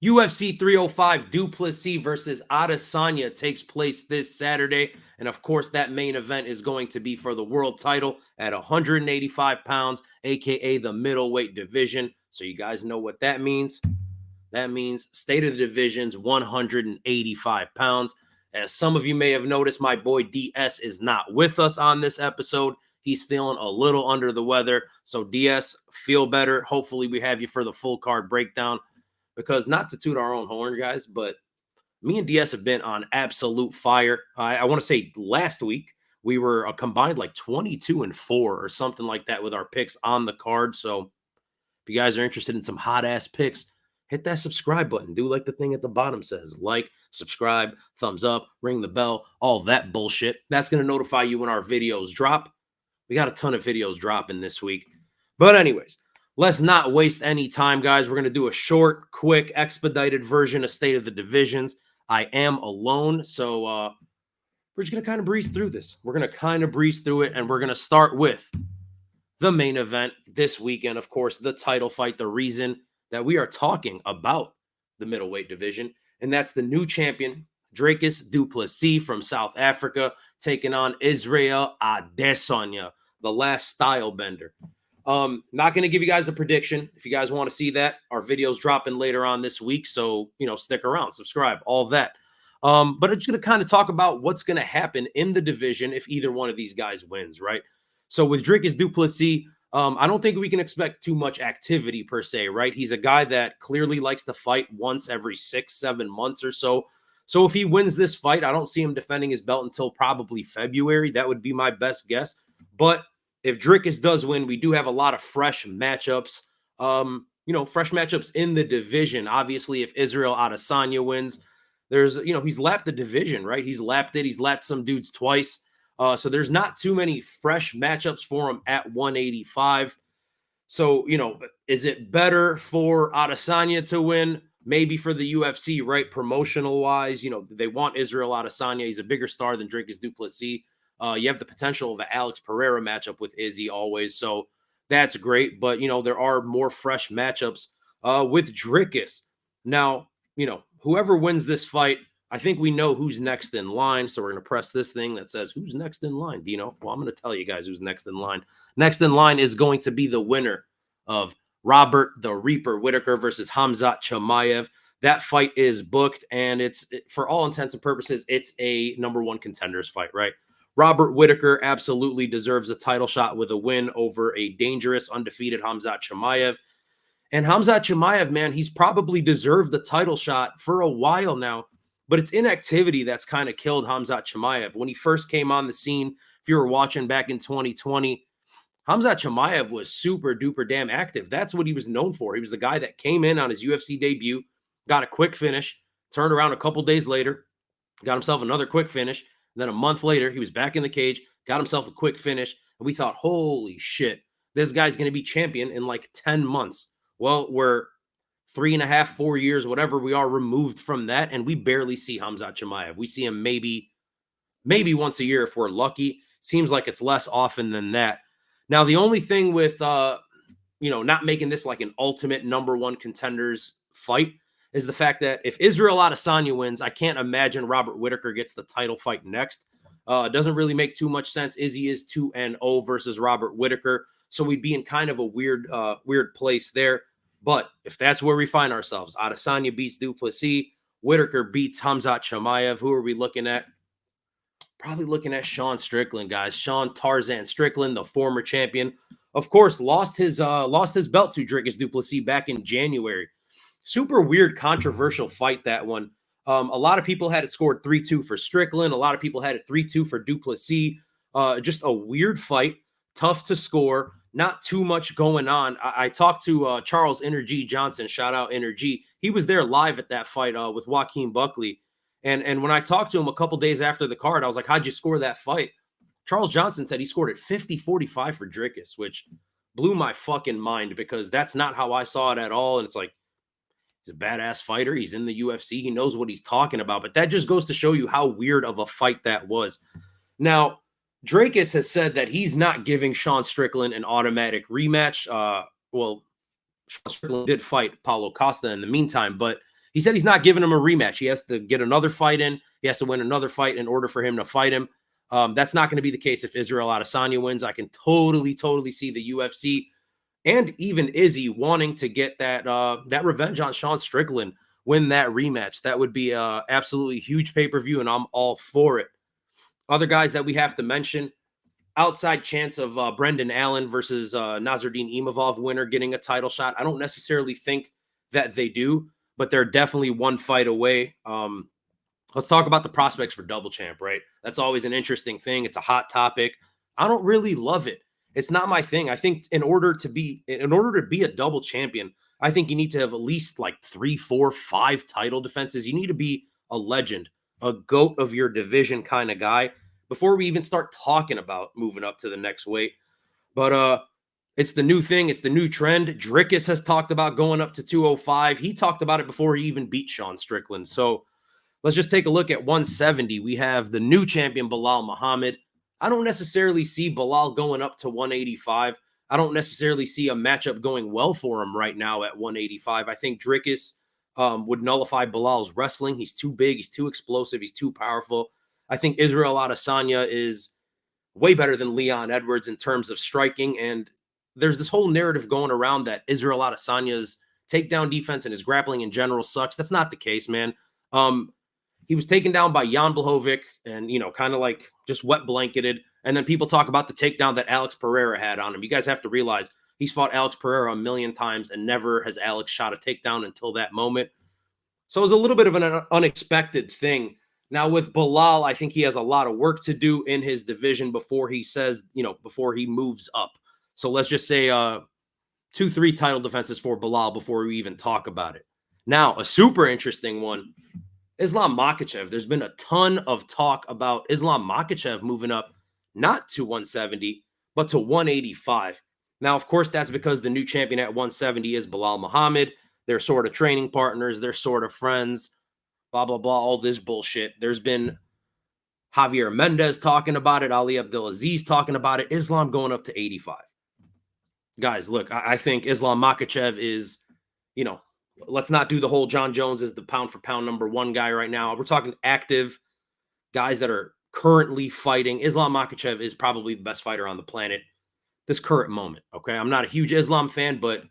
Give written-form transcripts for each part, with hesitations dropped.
UFC 305 Plessis versus Adesanya takes place this Saturday. And of course, that main event is going to be for the world title at 185 pounds, aka the middleweight division. So you guys know what that means. That means state of the division's 185 pounds. As some of you may have noticed, my boy DS is not with us on this episode. He's feeling a little under the weather. So DS, feel better. Hopefully we have you for the full card breakdown. Because not to toot our own horn, guys, but me and DS have been on absolute fire. I want to say last week we were a combined like 22-4 or something like that with our picks on the card. So if you guys are interested in some hot ass picks, hit that subscribe button. Do like the thing at the bottom says. Like, subscribe, thumbs up, ring the bell, all that bullshit. That's going to notify you when our videos drop. We got a ton of videos dropping this week. But anyways, let's not waste any time, guys. We're going to do a short, quick, expedited version of State of the Divisions. I am alone, so we're just going to kind of breeze through this. We're going to kind of breeze through it, and we're going to start with the main event this weekend. Of course, the title fight, the reason that we are talking about the middleweight division, and that's the new champion, Dricus du Plessis from South Africa, taking on Israel Adesanya, the last style bender. Not going to give you guys the prediction. If you guys want to see that, our video's dropping later on this week. So, stick around, subscribe, all that. But I'm just going to kind of talk about what's going to happen in the division if either one of these guys wins, right? So with Dricus du Plessis, I don't think we can expect too much activity per se, right? He's a guy that clearly likes to fight once every 6-7 months or so. So if he wins this fight, I don't see him defending his belt until probably February. That would be my best guess. But if Dricus does win, we do have a lot of fresh matchups, fresh matchups in the division. Obviously, if Israel Adesanya wins, there's, he's lapped the division, right? He's lapped it. He's lapped some dudes twice. So there's not too many fresh matchups for him at 185. So, is it better for Adesanya to win? Maybe for the UFC, right? Promotional wise, they want Israel Adesanya. He's a bigger star than Dricus du Plessis. You have the potential of an Alex Pereira matchup with Izzy always. So that's great. But, there are more fresh matchups with Dricus. Now, whoever wins this fight, I think we know who's next in line. So we're going to press this thing that says, who's next in line? Dino? Well, I'm going to tell you guys who's next in line. Next in line is going to be the winner of Robert the Reaper Whittaker versus Khamzat Chimaev. That fight is booked, and it's, for all intents and purposes, it's a number one contenders fight, right? Robert Whittaker absolutely deserves a title shot with a win over a dangerous, undefeated Khamzat Chimaev. And Khamzat Chimaev, man, he's probably deserved the title shot for a while now, but it's inactivity that's kind of killed Khamzat Chimaev. When he first came on the scene, if you were watching back in 2020, Khamzat Chimaev was super duper damn active. That's what he was known for. He was the guy that came in on his UFC debut, got a quick finish, turned around a couple days later, got himself another quick finish. And then a month later, he was back in the cage, got himself a quick finish. And we thought, holy shit, this guy's going to be champion in like 10 months. Well, we're 3.5, 4 years, whatever we are removed from that. And we barely see Khamzat Chimaev. We see him maybe once a year if we're lucky. Seems like it's less often than that. Now, the only thing with, not making this like an ultimate number one contenders fight is the fact that if Israel Adesanya wins, I can't imagine Robert Whittaker gets the title fight next. It doesn't really make too much sense. Izzy is 2-0 versus Robert Whittaker, so we'd be in kind of a weird place there. But if that's where we find ourselves, Adesanya beats du Plessis, Whittaker beats Khamzat Chimaev. Who are we looking at? Probably looking at Sean Strickland, guys. Sean Tarzan Strickland, the former champion, of course, lost his belt to Dricus du Plessis back in January. Super weird, controversial fight, that one. A lot of people had it scored 3-2 for Strickland. A lot of people had it 3-2 for du Plessis. Just a weird fight, tough to score, not too much going on. I talked to Charles Energy Johnson. Shout out Energy. He was there live at that fight with Joaquin Buckley. And when I talked to him a couple days after the card, I was like, how'd you score that fight? Charles Johnson said he scored it 50-45 for Dricus, which blew my fucking mind because that's not how I saw it at all. And it's like, he's a badass fighter. He's in the UFC. He knows what he's talking about. But that just goes to show you how weird of a fight that was. Now, Dricus has said that he's not giving Sean Strickland an automatic rematch. Sean Strickland did fight Paulo Costa in the meantime, but He said he's not giving him a rematch. He has to get another fight in. He has to win another fight in order for him to fight him. That's not going to be the case if Israel Adesanya wins. I can totally see the UFC and even Izzy wanting to get that revenge on Sean Strickland, win that rematch. That would be absolutely huge pay-per-view, and I'm all for it. Other guys that we have to mention, outside chance of Brendan Allen versus Nasruddin Imavov winner getting a title shot. I don't necessarily think that they do, but they're definitely one fight away. Let's talk about the prospects for double champ, right? That's always an interesting thing. It's a hot topic. I don't really love it. It's not my thing. I think in order to be a double champion, I think you need to have at least like 3, 4, 5 title defenses. You need to be a legend, a GOAT of your division kind of guy before we even start talking about moving up to the next weight. But it's the new thing. It's the new trend. Dricus has talked about going up to 205. He talked about it before he even beat Sean Strickland. So let's just take a look at 170. We have the new champion, Belal Muhammad. I don't necessarily see Belal going up to 185. I don't necessarily see a matchup going well for him right now at 185. I think Dricus would nullify Belal's wrestling. He's too big. He's too explosive. He's too powerful. I think Israel Adesanya is way better than Leon Edwards in terms of striking. And there's this whole narrative going around that Israel Adesanya's takedown defense and his grappling in general sucks. That's not the case, man. He was taken down by Jan Blachowicz and, kind of like just wet blanketed. And then people talk about the takedown that Alex Pereira had on him. You guys have to realize he's fought Alex Pereira a million times and never has Alex shot a takedown until that moment. So it was a little bit of an unexpected thing. Now with Belal, I think he has a lot of work to do in his division before he before he moves up. So let's just say 2, 3 title defenses for Belal before we even talk about it. Now, a super interesting one, Islam Makhachev. There's been a ton of talk about Islam Makhachev moving up, not to 170, but to 185. Now, of course, that's because the new champion at 170 is Belal Muhammad. They're sort of training partners. They're sort of friends, blah, blah, blah, all this bullshit. There's been Javier Mendez talking about it, Ali Abdelaziz talking about it, Islam going up to 85. Guys, look, I think Islam Makhachev is, let's not do the whole John Jones is the pound for pound number 1 guy right now. We're talking active guys that are currently fighting. Islam Makhachev is probably the best fighter on the planet this current moment, okay? I'm not a huge Islam fan, but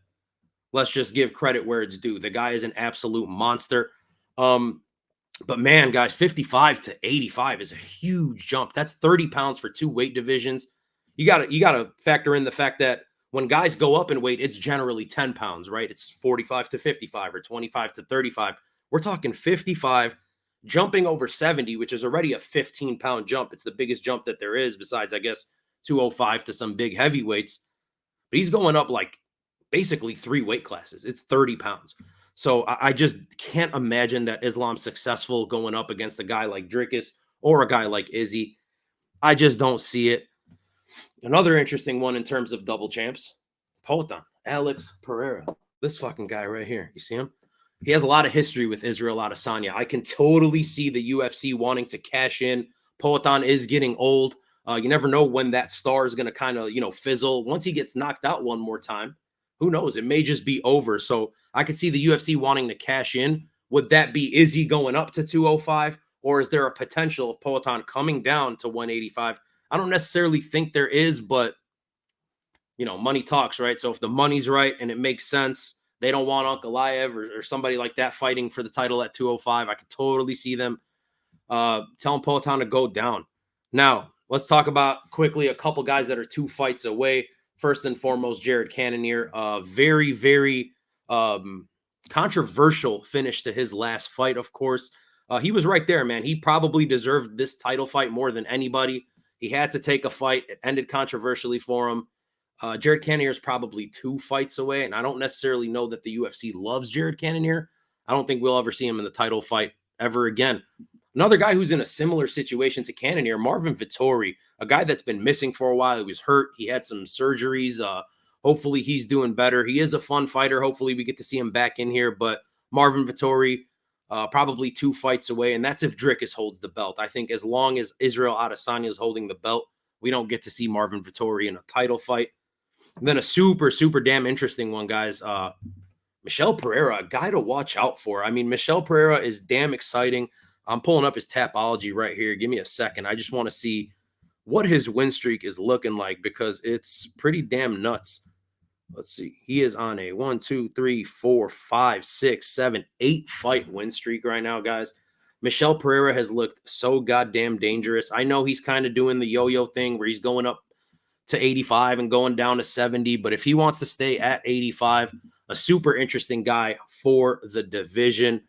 let's just give credit where it's due. The guy is an absolute monster. But man, guys, 55 to 85 is a huge jump. That's 30 pounds for 2 weight divisions. You gotta factor in the fact that when guys go up in weight, it's generally 10 pounds, right? It's 45 to 55 or 25 to 35. We're talking 55 jumping over 70, which is already a 15-pound jump. It's the biggest jump that there is besides, I guess, 205 to some big heavyweights. But he's going up like basically 3 weight classes. It's 30 pounds. So I just can't imagine that Islam's successful going up against a guy like Dricus or a guy like Izzy. I just don't see it. Another interesting one in terms of double champs, Poatan, Alex Pereira. This fucking guy right here. You see him? He has a lot of history with Israel Adesanya. I can totally see the UFC wanting to cash in. Poatan is getting old. You never know when that star is going to kind of, fizzle. Once he gets knocked out one more time, who knows? It may just be over. So I could see the UFC wanting to cash in. Would that be Izzy going up to 205? Or is there a potential of Poatan coming down to 185? I don't necessarily think there is, but, money talks, right? So if the money's right and it makes sense, they don't want Ankalaev or somebody like that fighting for the title at 205. I could totally see them telling Poatan to go down. Now, let's talk about quickly a couple guys that are 2 fights away. First and foremost, Jared Cannonier, very, very controversial finish to his last fight, of course. He was right there, man. He probably deserved this title fight more than anybody. He had to take a fight. It ended controversially for him. Jared Cannonier is probably 2 fights away, and I don't necessarily know that the UFC loves Jared Cannonier. I don't think we'll ever see him in the title fight ever again. Another guy who's in a similar situation to Cannonier, Marvin Vettori, a guy that's been missing for a while. He was hurt. He had some surgeries. Hopefully he's doing better. He is a fun fighter. Hopefully we get to see him back in here. But Marvin Vettori, probably 2 fights away, and that's if Dricus holds the belt. I think as long as Israel Adesanya is holding the belt, we don't get to see Marvin Vettori in a title fight. And then a super, super damn interesting one, guys. Michel Pereira, a guy to watch out for. I mean, Michel Pereira is damn exciting. I'm pulling up his Tapology right here. Give me a second. I just want to see what his win streak is looking like because it's pretty damn nuts. Let's see. He is on a 1, 2, 3, 4, 5, 6, 7, 8 fight win streak right now, guys. Michel Pereira has looked so goddamn dangerous. I know he's kind of doing the yo-yo thing where he's going up to 85 and going down to 70, but if he wants to stay at 85, a super interesting guy for the division.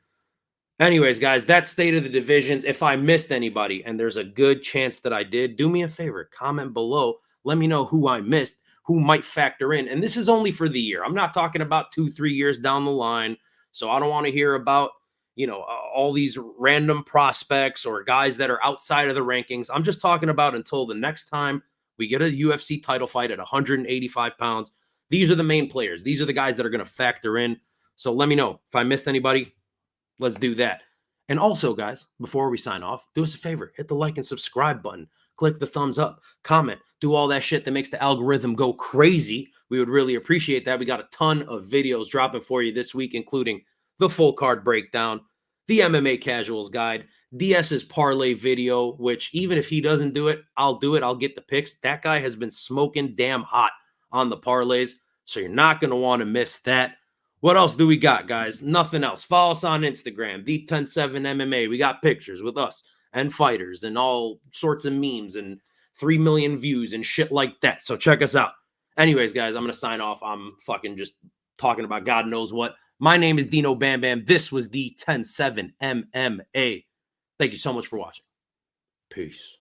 Anyways, guys, that's state of the divisions. If I missed anybody, and there's a good chance that I did, do me a favor, comment below. Let me know who I missed, who might factor in. And this is only for the year. I'm not talking about 2-3 years down the line. So I don't want to hear about, all these random prospects or guys that are outside of the rankings. I'm just talking about until the next time we get a UFC title fight at 185 pounds. These are the main players. These are the guys that are going to factor in. So let me know if I missed anybody. Let's do that. And also, guys, before we sign off, do us a favor. Hit the like and subscribe button. Click the thumbs up. Comment. Do all that shit that makes the algorithm go crazy. We would really appreciate that. We got a ton of videos dropping for you this week, including the full card breakdown, the MMA Casuals Guide, DS's parlay video, which even if he doesn't do it, I'll do it. I'll get the picks. That guy has been smoking damn hot on the parlays, so you're not going to want to miss that. What else do we got, guys? Nothing else. Follow us on Instagram, the107MMA. We got pictures with us and fighters and all sorts of memes and 3 million views and shit like that. So check us out. Anyways, guys, I'm going to sign off. I'm fucking just talking about God knows what. My name is Dino Bam Bam. This was the 107 MMA. Thank you so much for watching. Peace.